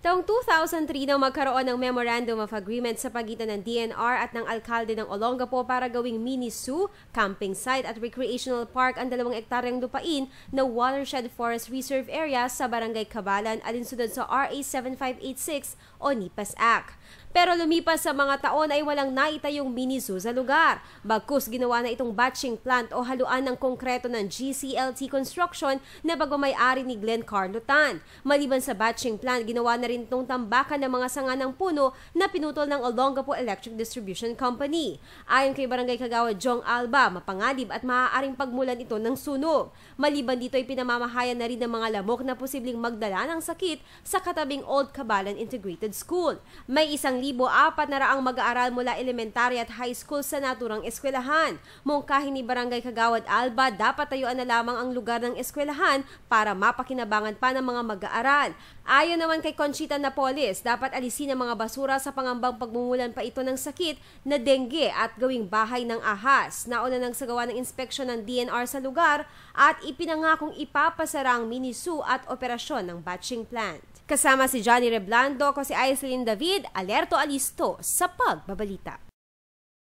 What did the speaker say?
Taong 2003 nang magkaroon ng Memorandum of Agreement sa pagitan ng DNR at ng alkalde ng Olongapo para gawing mini zoo, camping site at recreational park ang 2 ektaryang lupain na Watershed Forest Reserve Area sa Barangay Cabalan alinsunod sa RA 7586 o NIPAS Act. Pero lumipas sa mga taon ay walang naitayong mini zoo sa lugar. Bagkus ginawa na itong batching plant o haluan ng konkreto ng GCLT Construction na pagmamay-ari ni Glenn Carlutan. Maliban sa batching plant, ginawa na rin itong tambakan ng mga sanga ng puno na pinutol ng Olongapo Electric Distribution Company. Ayon kay Barangay Kagawad Jong Alba, mapanganib at maaaring pagmulan ito ng sunog. Maliban dito ay pinamamahayan na rin ng mga lamok na posibleng magdala ng sakit sa katabing Old Cabalan Integrated School. May 1,400 mag-aaral mula elementary at high school sa naturang eskwelahan. Mungkahin ni Barangay Kagawad Alba, dapat tayuan na lamang ang lugar ng eskwelahan para mapakinabangan pa ng mga mag-aaral. Ayon naman kay Conchita Napoles, dapat alisin ang mga basura sa pangambang pagmumulan pa ito ng sakit na dengue at gawing bahay ng ahas. Nauna nang sagawa ng inspeksyon ng DNR sa lugar at ipinangakong ipapasara ang mini zoo at operasyon ng batching plant. Kasama si Johnny Reblando, ko si Aislinn David, alerto alisto sa pagbabalita.